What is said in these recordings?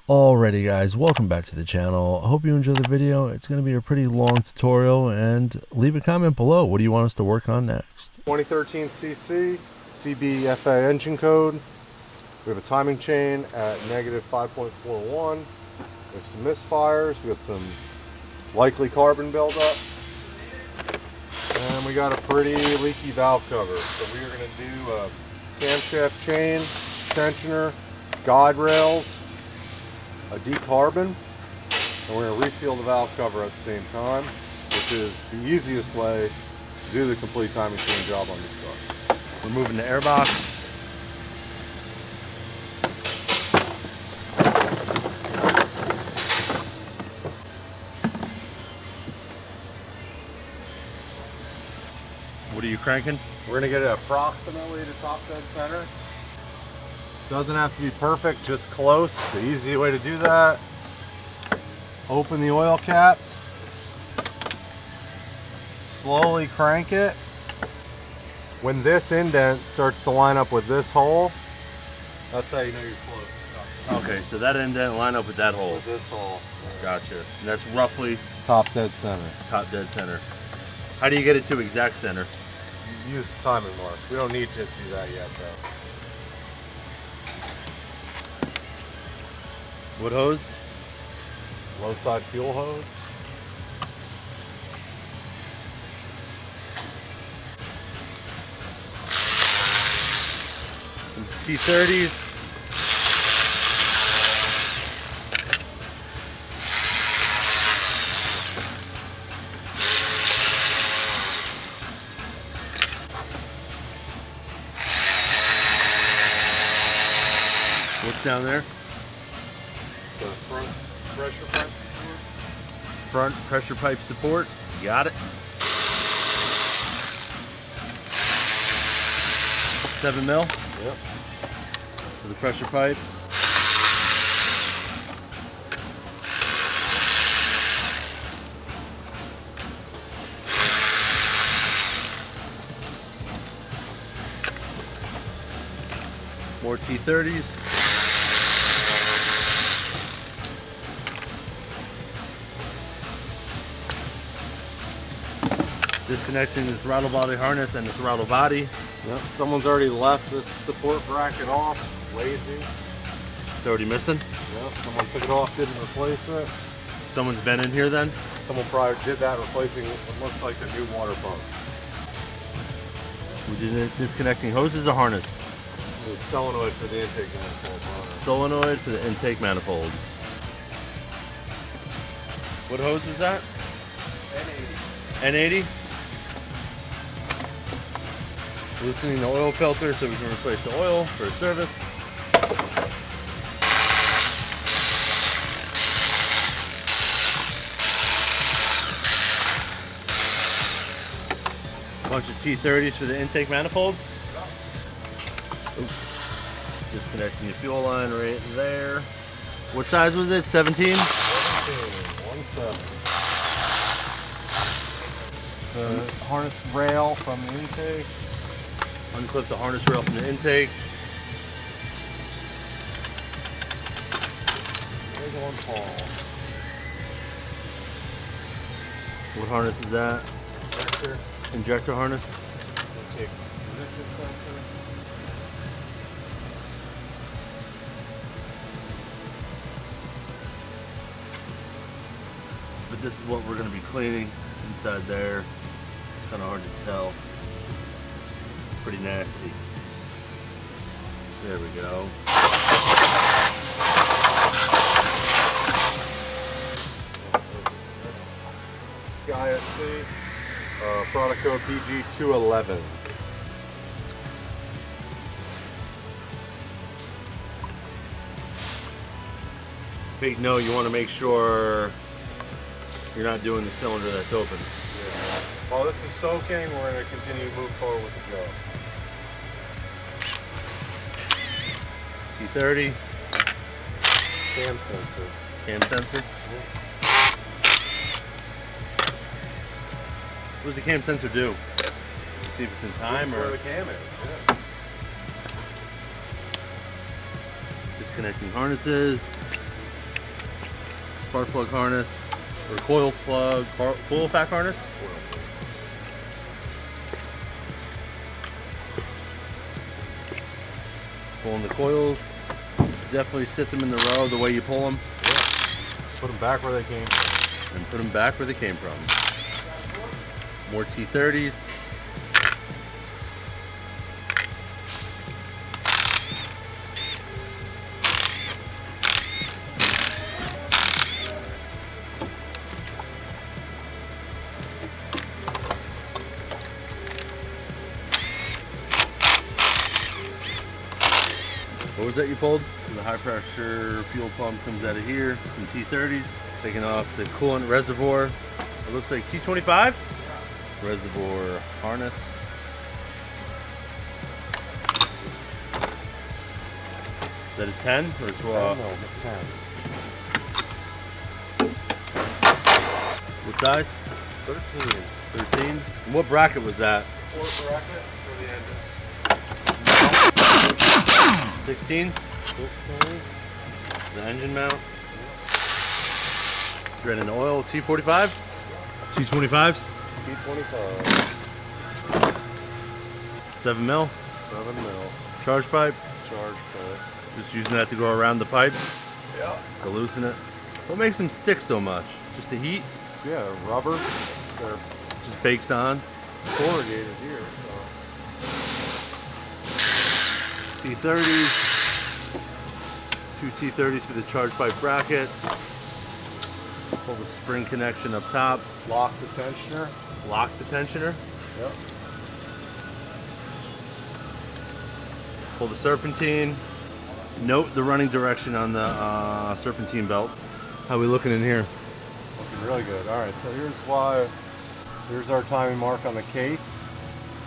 Alrighty guys, welcome back to the channel. I hope you enjoy the video. It's going to be a pretty long tutorial, and leave a comment below. What do you want us to work on next? 2013 CC, CBFA engine code. We have a timing chain at negative 5.41. We have some misfires. We got some likely carbon buildup. And we got a pretty leaky valve cover. So we are going to do a camshaft chain, tensioner, guide rails, a decarbon, and we're going to reseal the valve cover at the same time, which is the easiest way to do the complete timing chain job on this car. Removing the air box. What are you cranking? We're going to get it approximately to top dead center. Doesn't have to be perfect, just close. The easy way to do that, open the oil cap, slowly crank it. When this indent starts to line up with this hole, that's how you know you're close. Okay, so that indent line up with that hole. With this hole. Gotcha. And that's roughly Top dead center. top dead center. How do you get it to exact center? You use the timing marks. We don't need to do that yet though. What hose? Low side fuel hose. Some T30s. What's down there? The front pressure pipe support. Front pressure pipe support. Got it. 7 mil. Yep. For the pressure pipe. More T30s. Disconnecting the throttle body harness and the throttle body. Yep. Someone's already left this support bracket off. Lazy. It's already missing. Yep. Someone took it off, didn't replace it. Someone's been in here then. Someone probably did that, replacing what looks like a new water pump. We did it disconnecting hoses or harness? The solenoid for the intake manifold. Solenoid for the intake manifold. What hose is that? N80. N80. Loosening the oil filter so we can replace the oil for a service. A bunch of T30s for the intake manifold. Oops. Disconnecting the fuel line right there. What size was it? 17? 17. The harness rail from the intake. Unclip the harness rail from the intake. There's one fall. What harness is that? Injector. Injector harness. Intake position sensor. But this is what we're going to be cleaning inside there. It's kind of hard to tell. Pretty nasty. There we go. ISC, product code BG211. Big note, you want to make sure you're not doing the cylinder that's open. Yeah. While this is soaking, we're going to continue to move forward with the job. T30. Cam sensor. Cam sensor. What does the cam sensor do? See if it's in time or where the cam is. Yeah. disconnecting harnesses. spark plug harness, or coil plug, coil pack harness. Pulling the coils. Definitely sit them in the row the way you pull them. Yeah. Put them back where they came from. And put them back where they came from. More T30s. What was that you pulled? The high pressure fuel pump comes out of here. Some T30s. Taking off the coolant reservoir. It looks like T25. Reservoir harness. Is that a 10 or a 12? No, it's 10. What size? 13. 13. And what bracket was that? 4 bracket for the engine. 16s? 16. The engine mount. Draining oil. T45? T25s? T25. 7 mil. 7 mil. Charge pipe. Charge pipe. Just using that to go around the pipe Yeah. to loosen it. What makes them stick so much? Just the heat? Yeah, rubber. They're Just bakes on. corrugated here. T30s. 2 T30s for the charge pipe bracket. Pull the spring connection up top. So. Lock the tensioner. Lock the tensioner. Yep. Pull the serpentine. Note the running direction on the serpentine belt. How are we looking in here? Looking really good. All right, so here's our timing mark on the case.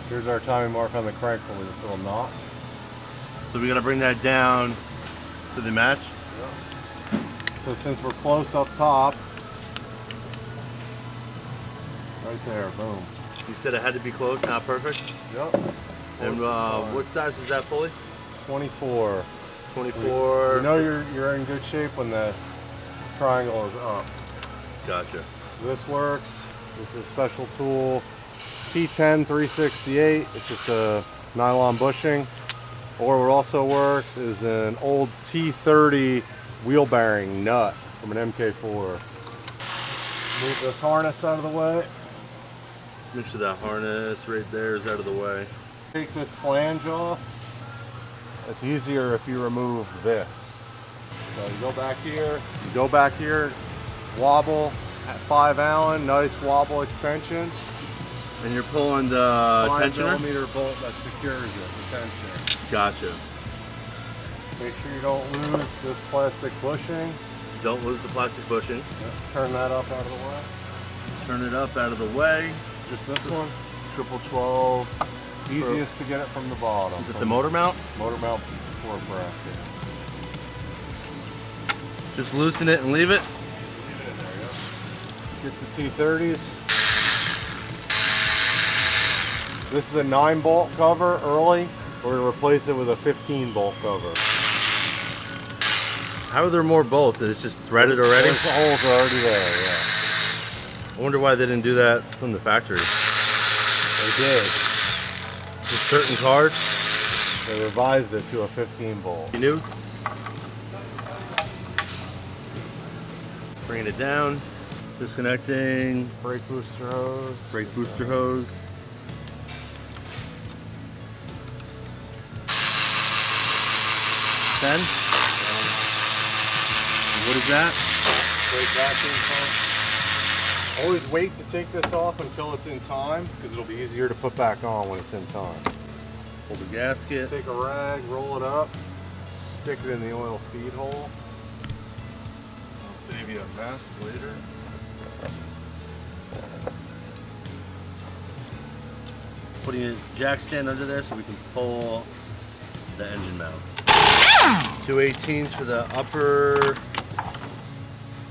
Here's our timing mark on the crank pulley, this little knot. So we gotta bring that down to the match. Yep. So since we're close up top, right there, boom. You said it had to be close, not perfect. Yep. And what size is that pulley? 24. 24. You know you're in good shape when the triangle is up. Gotcha. This works. This is a special tool. T10 368. It's just a nylon bushing. Or what also works is an old T30 wheel bearing nut from an MK4. Move this harness out of the way. Make sure that harness right there is out of the way. Take this flange off. It's easier if you remove this. So you go back here, wobble at 5 Allen, nice wobble extension. And you're pulling the 5mm bolt that secures it, the tensioner. Gotcha. Make sure you don't lose this plastic bushing. Don't lose the plastic bushing. Yep. Turn that up out of the way. Turn it up out of the way. Just this one. 12. Easiest to get it from the bottom. Is it the motor mount? Motor mount support bracket. Just loosen it and leave it. Leave it in there, yeah. Get the T30s. This is a 9 bolt cover early. We're going to replace it with a 15 bolt cover. How are there more bolts? It's just threaded already? The holes are already there, yeah. I wonder why they didn't do that from the factory. They did. With certain cars. They revised it to a 15 bolt. Newts. Bringing it down. Disconnecting. Brake booster hose. Brake booster hose. Then, what is that? Brake vacuum pump. Always wait to take this off until it's in time, because it'll be easier to put back on when it's in time. Pull the gasket. Take a rag, roll it up, stick it in the oil feed hole. It'll save you a mess later. Putting a jack stand under there so we can pull the engine mount. 218s for the upper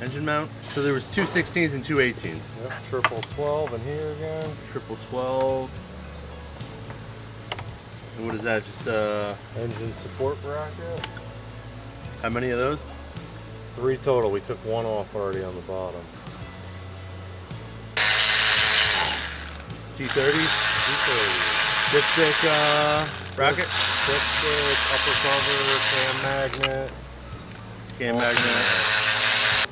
engine mount. So there was 2 16s and 2 18s. Yep, triple 12 in here again. Triple 12. And what is that? Just Engine support bracket. how many of those? 3 total. We took 1 off already on the bottom. T30, dipstick bracket, Dipstick, upper cover, cam magnet. cam magnet.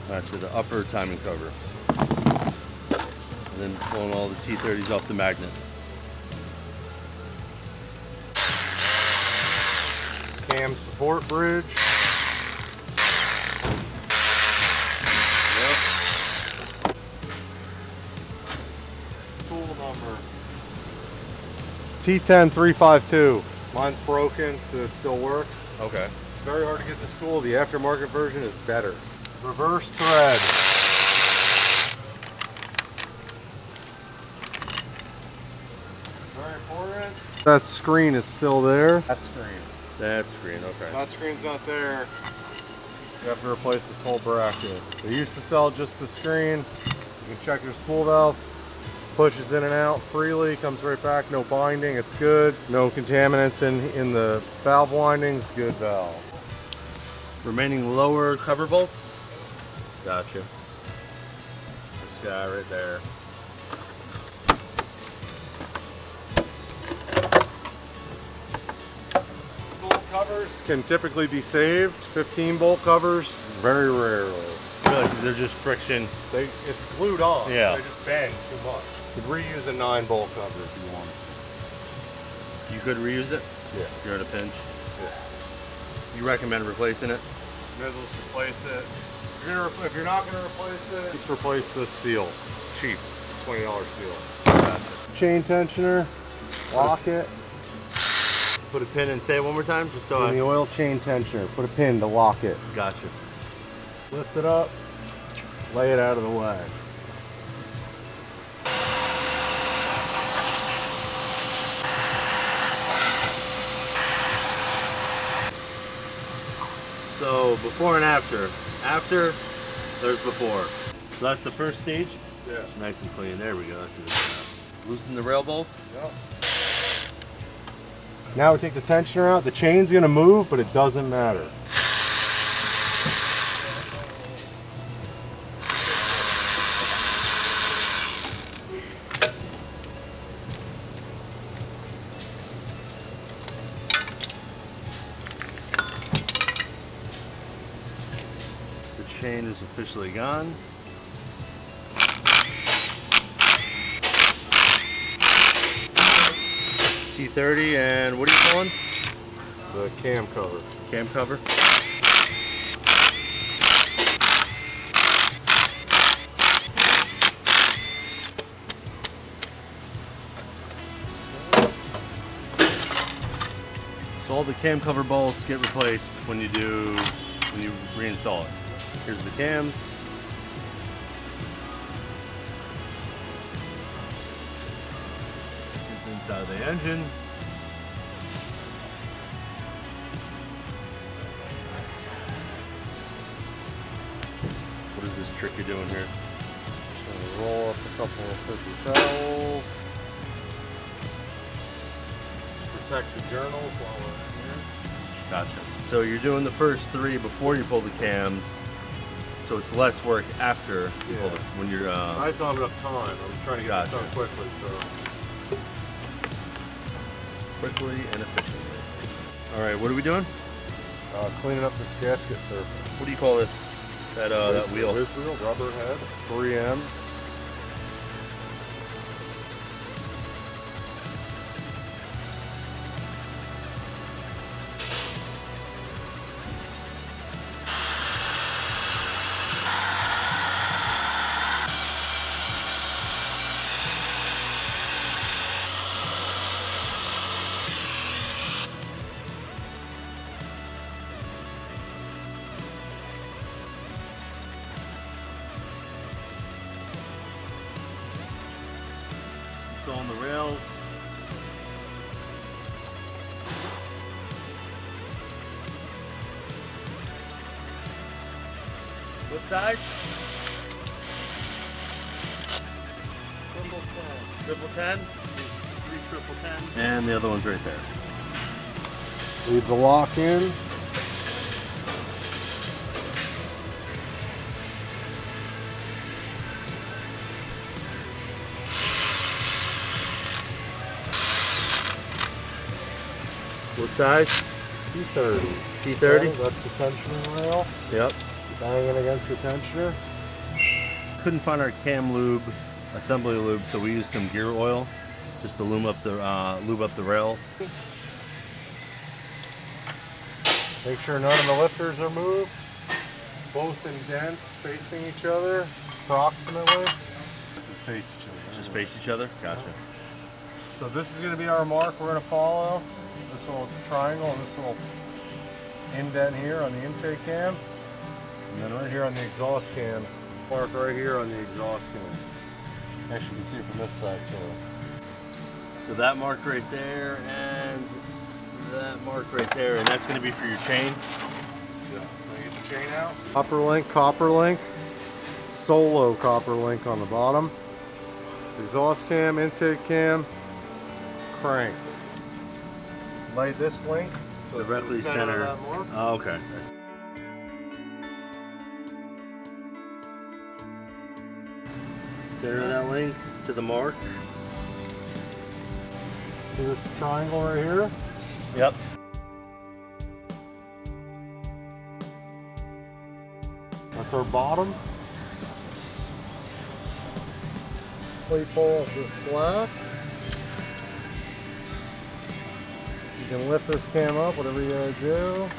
Alright, so the upper timing cover. And then pulling all the T30s off the magnet. Cam support bridge. Yep. Tool number T10352. Mine's broken, but it still works. Okay. It's very hard to get this tool. The aftermarket version is better. Reverse thread. Very important. That screen is still there. That screen. That screen, okay. That screen's not there. You have to replace this whole bracket. They used to sell just the screen. You can check your spool valve. Pushes in and out freely, comes right back, no binding, it's good. No contaminants in the valve windings, good valve. Remaining lower cover bolts. Gotcha. This guy right there. Bolt covers can typically be saved. 15 bolt covers, very rarely. Really, 'cause they're just friction. It's glued on, Yeah. so they just bend too much. You could reuse a 9 bolt cover if you want. You could reuse it Yeah. if you're in a pinch. Yeah. You recommend replacing it? You guys just replace it. If you're not going to replace it, just replace this seal. Cheap. It's $20 seal. Gotcha. Chain tensioner, lock it. Put a pin and say it one more time, just so In the oil chain tensioner, put a pin to lock it. Gotcha. Lift it up, lay it out of the way. So before and after. After, there's before. So that's the first stage. Yeah. It's nice and clean. There we go. That's it. Loosen the rail bolts. Yep. Now we take the tensioner out. The chain's gonna move, but it doesn't matter. The chain is officially gone. T30 and what are you calling? The cam cover. Cam cover. So all the cam cover bolts get replaced when you reinstall it. Here's the cams. This is inside of the engine. What is this trick you're doing here? Gonna roll up a couple of paper towels. Protect the journals while we're here. Gotcha. So you're doing the first 3 before you pull the cams, so it's less work after you pull Yeah. the, when you're. I just don't have enough time. I'm trying to get this Gotcha. done quickly, so. Quickly and efficiently. All right, what are we doing? Cleaning up this gasket surface. What do you call this? That wheel. Whiz wheel, rubber head, 3M. Installing the rails. What size? Triple 10. 3 triple 10. And the other one's right there. Leave the lock in. What size? T30. T30? That's the tensioning rail. Yep. Banging against the tensioner. Couldn't find our cam lube, assembly lube, so we used some gear oil just to lube up the rails. Make sure none of the lifters are moved. Both indents facing each other approximately. Face each other. Just face each other? Gotcha. So this is going to be our mark we're going to follow. This little triangle and this little indent here on the intake cam. And then right here on the exhaust cam. Mark right here on the exhaust cam. Actually, you can see it from this side too. So that mark right there and that mark right there, and that's going to be for your chain. Yeah. So get your chain out. Copper link. Solo copper link on the bottom. Exhaust cam, intake cam, crank. Lay this link so Directly it's to the center of that mark. Oh, okay. Center that link to the mark. See this triangle right here? Yep. That's our bottom. Plate pull of the slab. You can lift this cam up, whatever you gotta do.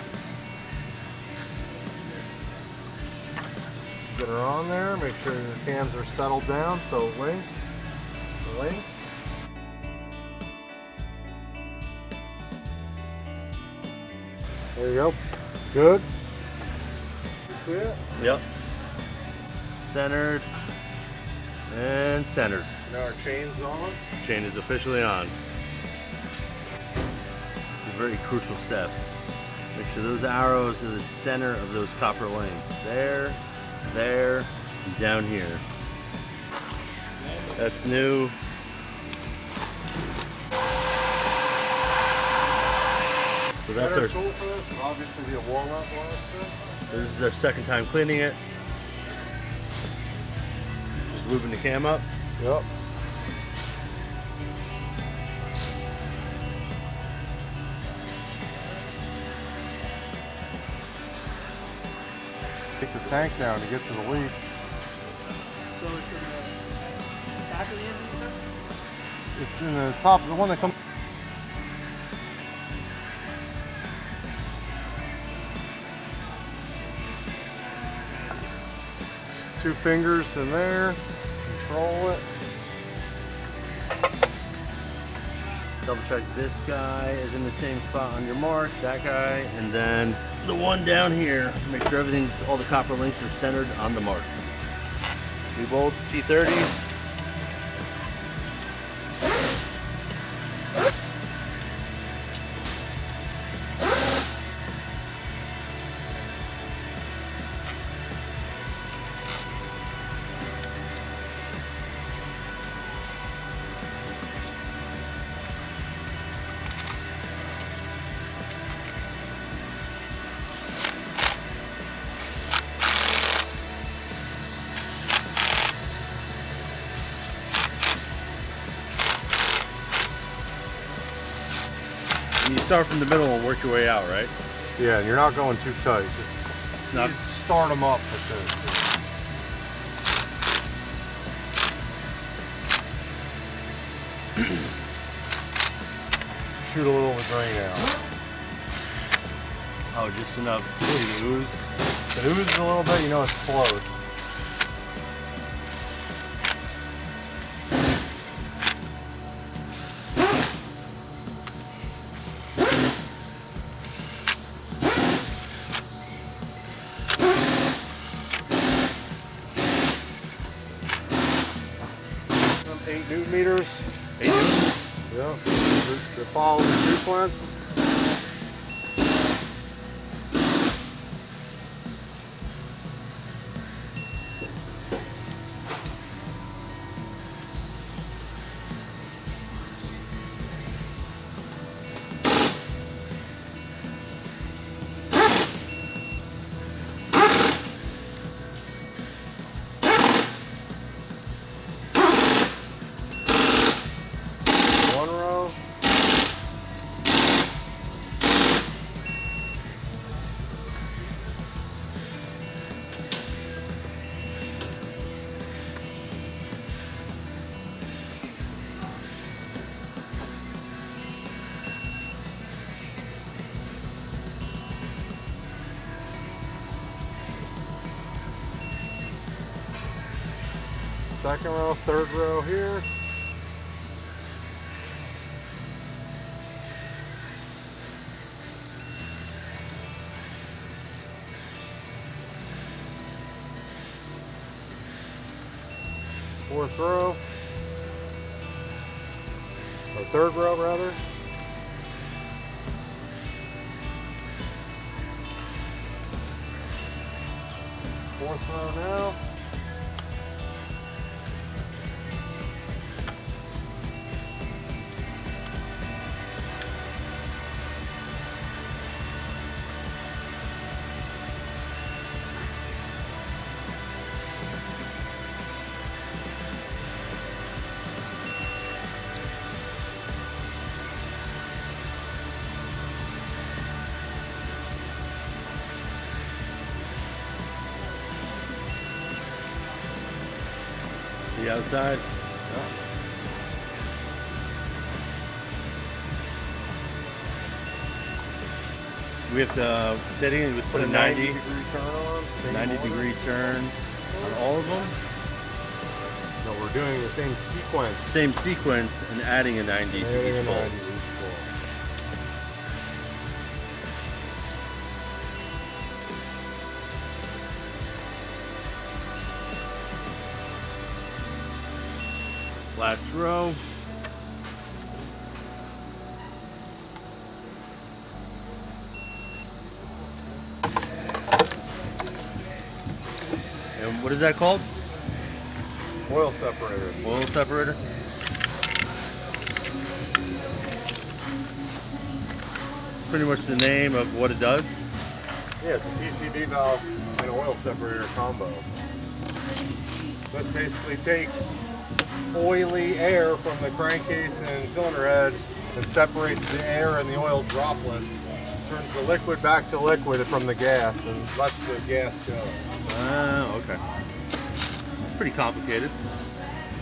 Get her on there, make sure your cams are settled down, so link. There you go. Good. You see it? Yep. Centered and centered. Now our chain's on. Chain is officially on. Very crucial steps. Make sure those arrows are the center of those copper links. There, and down here. That's new. So that's Better our tool for this would obviously be a walnut blaster. This is our second time cleaning it. Just lubing the cam up. Yep. Take the tank down to get to the leak. So it's in the back of the engine, sir? It's in the top, the one that comes. Just 2 fingers in there. Control it. Double check this guy is in the same spot on your mark, that guy, and then the one down here. Make sure all the copper links are centered on the mark. New bolts, T30. You start from the middle and work your way out, right? Yeah, and you're not going too tight. Not You just start them up with this. Shoot a little of the grain out. oh, just enough to see the ooze. If it oozes a little bit, you know it's close. Newton meters. 8 newtons. Yeah. To follow the sequence. second row, third row here. Fourth row, or third row rather. Fourth row now. The outside. Yeah. We have to set in, we put a 90 degree turn on. Same 90 order. degree turn on all of them. No, we're doing the same sequence. Same sequence and adding a 90 to Adding a each bolt. 90 to each bolt. Last row. And what is that called? Oil separator. Oil separator. Pretty much the name of what it does. Yeah, it's a PCV valve and oil separator combo. This basically takes oily air from the crankcase and cylinder head and separates the air and the oil droplets, turns the liquid back to liquid from the gas and lets the gas go. Ah, okay. Pretty complicated.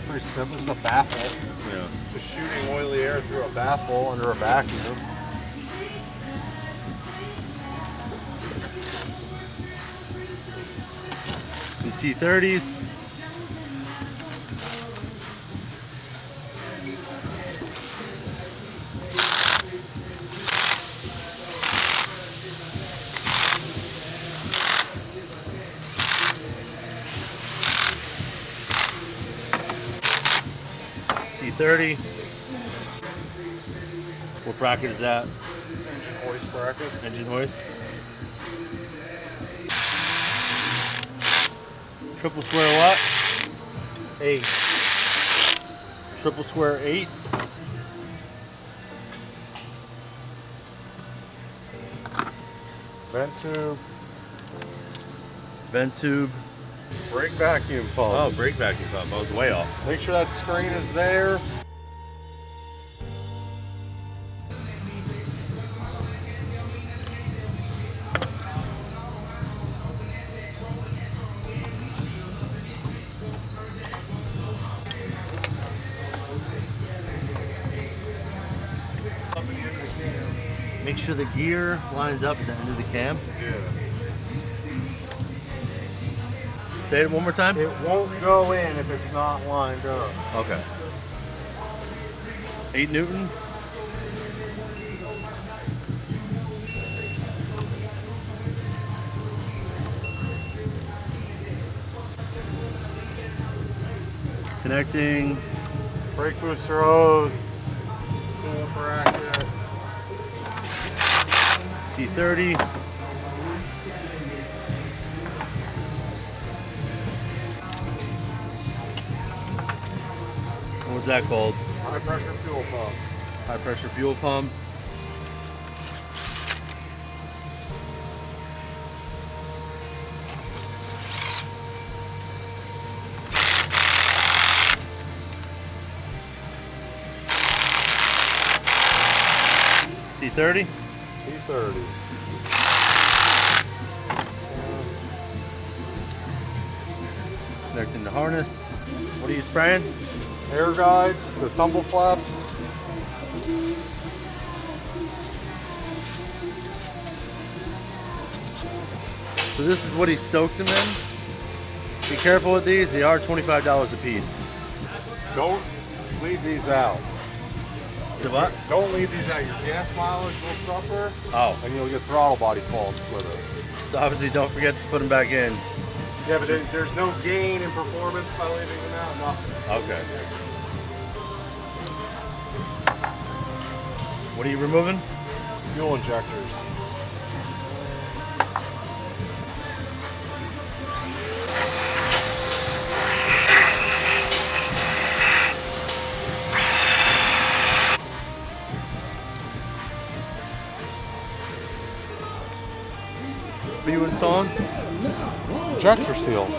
Pretty simple, just a baffle. Yeah. Just shooting oily air through a baffle under a vacuum. Some T30s. T30. What bracket is that? Engine hoist bracket. Engine hoist. Triple square what? 8. Triple square 8. Vent tube. Vent tube. Brake vacuum pump. Oh, brake vacuum pump. I was way off. Make sure that screen is there. Make sure the gear lines up at the end of the cam. Yeah. Say it one more time. It won't go in if it's not lined up. Okay. 8 newtons. Connecting. Brake booster hose. Full bracket. T30. What's that called? High pressure fuel pump. High pressure fuel pump. T30. T30. Connecting the harness. What are you spraying? Air guides, the tumble flaps. So this is what he soaked them in? Be careful with these. They are $25 a piece. Don't leave these out. The what? Don't leave these out. Your gas mileage will suffer, Oh. and you'll get throttle body faults with it. So obviously don't forget to put them back in. Yeah, but there's no gain in performance by leaving them out. Nothing. Okay. What are you removing? Fuel injectors. What are you installing? Injector seals.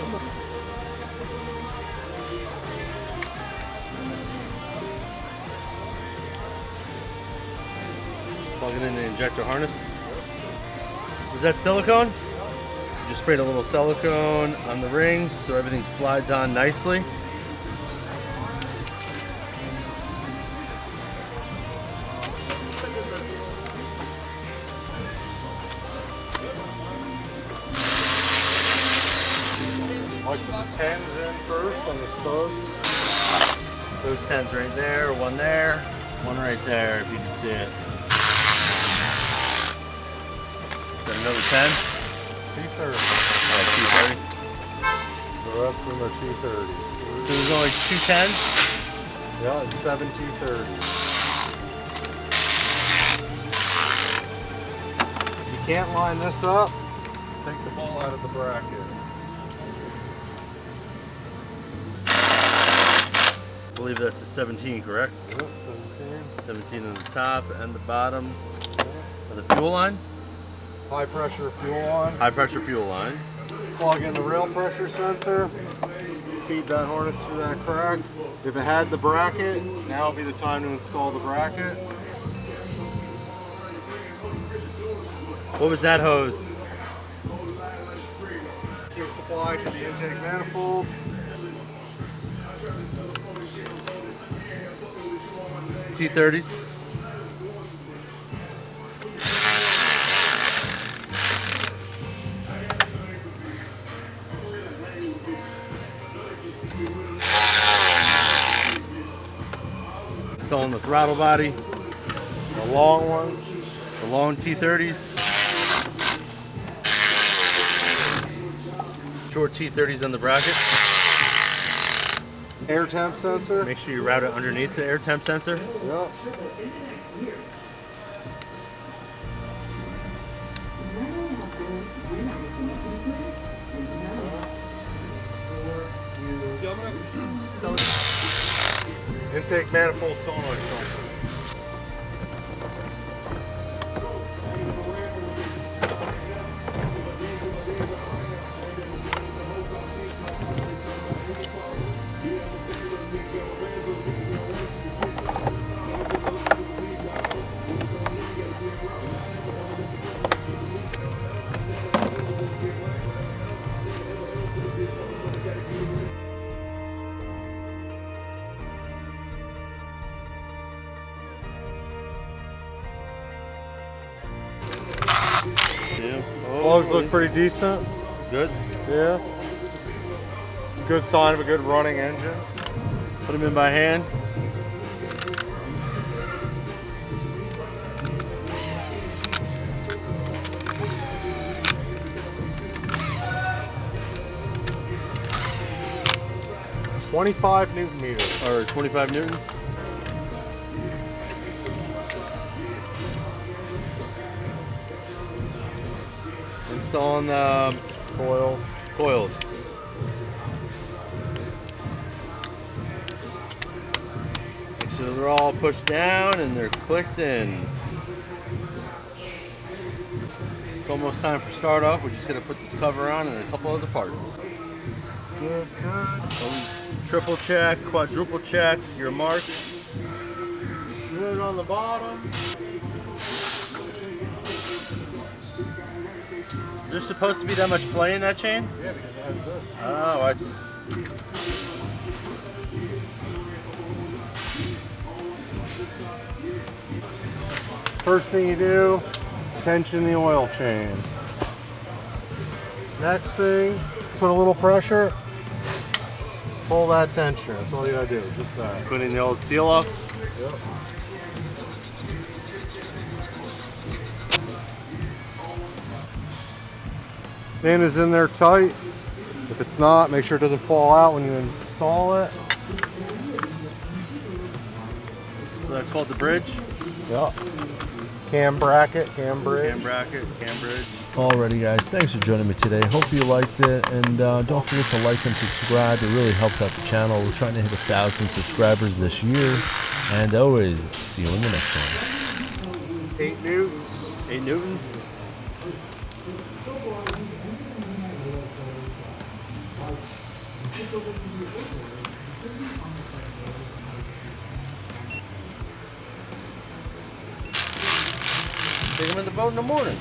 Plugging in the injector harness. Is that silicone? Just sprayed a little silicone on the ring so everything slides on nicely. Like the 10s in first on the studs. Those 10s right there, one right there if you can see it. Got another 10? T30. Oh, 230. The rest of them are T30s. So there's only two 10s? Yeah, and 7 T30s. If you can't line this up, take the ball out of the bracket. I believe that's a 17, correct? Yep, 17. 17 on the top and the bottom of the fuel line. High pressure fuel line. High pressure fuel line. Plug in the rail pressure sensor. Feed that harness through that crack. If it had the bracket, now would be the time to install the bracket. What was that hose? Keep supply to the intake manifold. T30s. Installing the throttle body, The long ones. the long T30s. Short T30s on the bracket. Air temp sensor. Make sure you route it underneath the air temp sensor. Yep. Intake manifold solenoid filter. Yeah. Plugs look pretty decent. Good. Yeah. It's a good sign of a good running engine. Put them in by hand. $25 Newton meters. Or 25 newtons. Installing the coils. Make sure they're all pushed down and they're clicked in. It's almost time for start up. We're just gonna put this cover on and a couple other parts. Good, good. Always triple check, quadruple check your marks. Good on the bottom. Is there supposed to be that much play in that chain? Yeah, because it has this. Oh, I First thing you do, tension the oil chain. Next thing, put a little pressure pull that tensioner. That's all you gotta do. Just that. Putting the old seal off. Yep. Pin is in there tight. If it's not, make sure it doesn't fall out when you install it. So that's called the bridge. Yep. Cam bracket, cam bridge. Cam bracket, cam bridge. Alrighty guys, thanks for joining me today. Hopefully you liked it, and don't forget to like and subscribe. It really helps out the channel. We're trying to hit 1,000 subscribers this year, and always see you in the next one. 8 newtons. 8 newtons. Take them in the boat in the morning.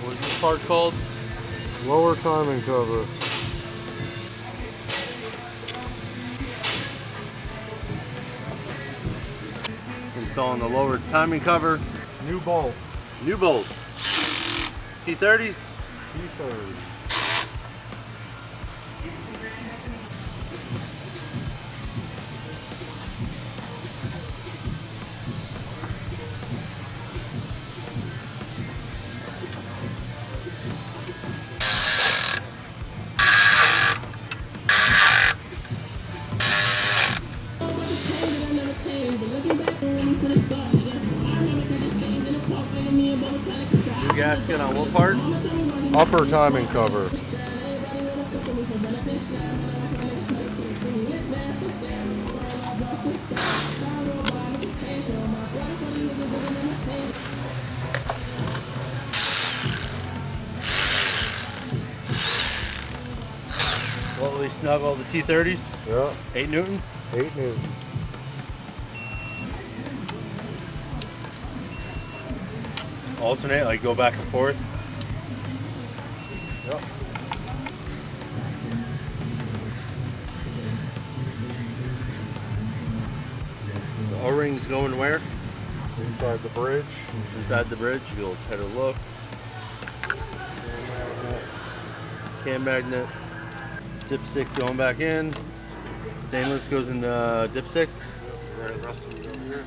What is this part called? Lower timing cover. Installing the lower timing cover. New bolt. New bolts. T30s. T30. New gasket on what part? Upper timing cover. Well, we snug all the T30s. Yeah. 8 newtons. 8 newtons. Alternate, like go back and forth. Yep. The O-rings going where? Inside the bridge. Inside the bridge. You'll take a look. Cam magnet. Dipstick going back in. Stainless goes in the dipstick. Right, rest of it over here.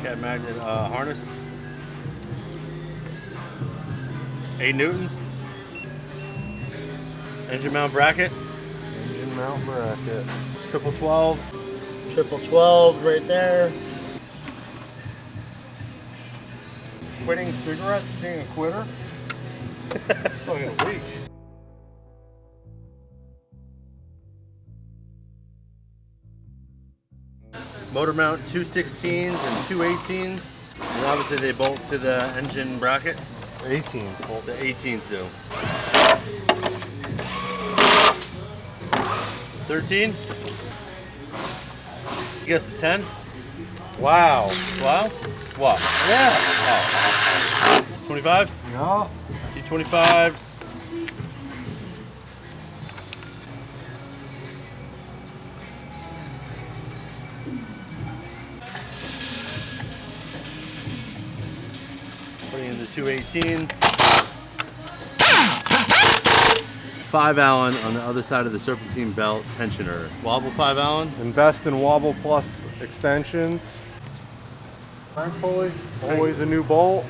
Cat magnet harness. 8 newtons. Engine mount bracket. Engine mount bracket. Triple 12. Triple 12 right there. Quitting cigarettes, being a quitter. It's fucking weak. Motor mount 2 16s and 2 18s. And obviously they bolt to the engine bracket. 18s. Bolt. The 18s do. 13. You guess a 10? Wow. Wow. What? Yeah. Oh. 25s? No. T25s. Putting in the 2 18s. 5 Allen on the other side of the serpentine belt tensioner. Wobble 5 Allen. Invest in Wobble Plus extensions. Crank pulley, always a new bolt.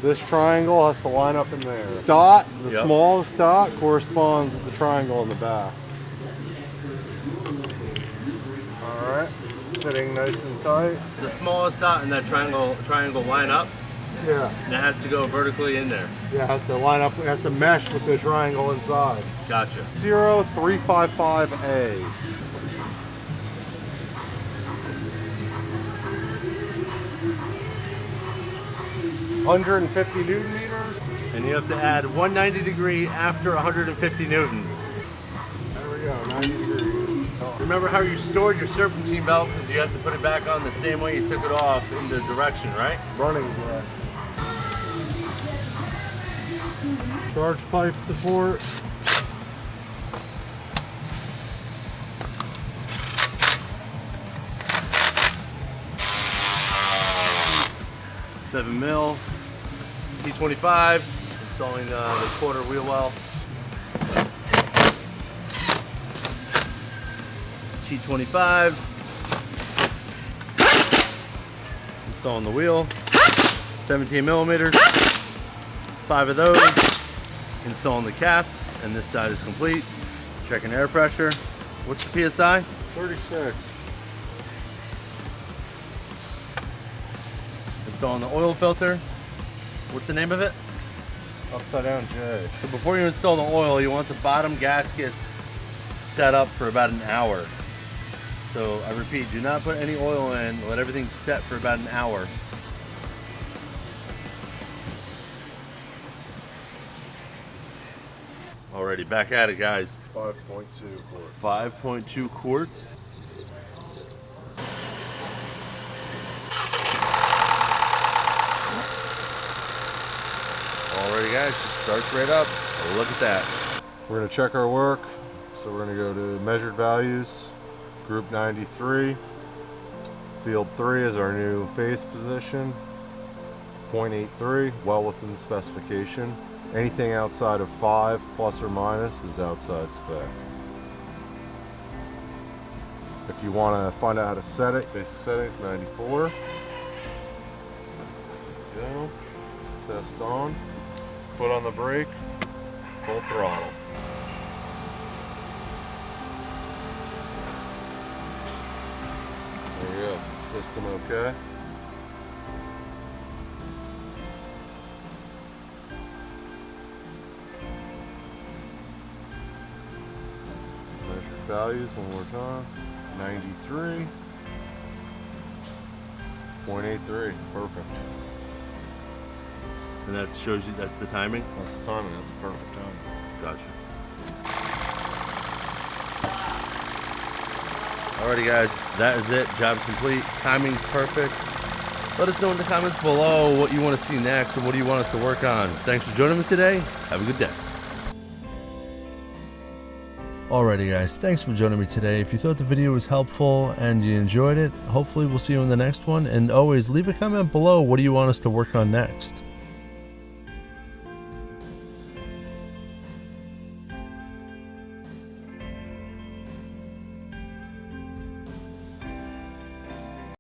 This triangle has to line up in there. Dot, the Yep. smallest dot, corresponds with the triangle in the back. Alright, sitting nice and tight. The smallest dot in that triangle line up, Yeah, and it has to go vertically in there. yeah, it has to line up, it has to mesh with the triangle inside. Gotcha. 0355A. $150 Newton meters. And you have to add 190 degree after 150 newtons. There we go, 90 degrees. Remember how you stored your serpentine belt because you have to put it back on the same way you took it off in the direction, right? Running direction. Charge pipe support. Seven mil, T25, installing the quarter wheel well. T25, installing the wheel. 17 millimeters, 5 of those. Installing the caps, and this side is complete. Checking air pressure. What's the PSI? 36. Installing the oil filter. What's the name of it? Upside down J. So before you install the oil, you want the bottom gaskets set up for about an hour. So I repeat, do not put any oil in. Let everything set for about an hour. Alrighty, back at it, guys. 5.2 quarts. 5.2 quarts. Alrighty, guys, just starts right up. Look at that. We're going to check our work. So we're going to go to measured values, group 93. Field 3 is our new phase position. 0.83, well within specification. Anything outside of 5 plus or minus is outside spec. If you want to find out how to set it, basic settings 94. There we go. Test on. Foot on the brake. Full throttle. There we go. System okay. Measured values one more time. 93. 0.83. Perfect. And that shows you that's the timing? That's the timing. That's the perfect time. Gotcha. Alrighty, guys, that is it. Job complete. Timing's perfect. Let us know in the comments below what you want to see next and what do you want us to work on. Thanks for joining me today. Have a good day. Alrighty guys, thanks for joining me today. If you thought the video was helpful and you enjoyed it, hopefully we'll see you in the next one. And always leave a comment below, what do you want us to work on next?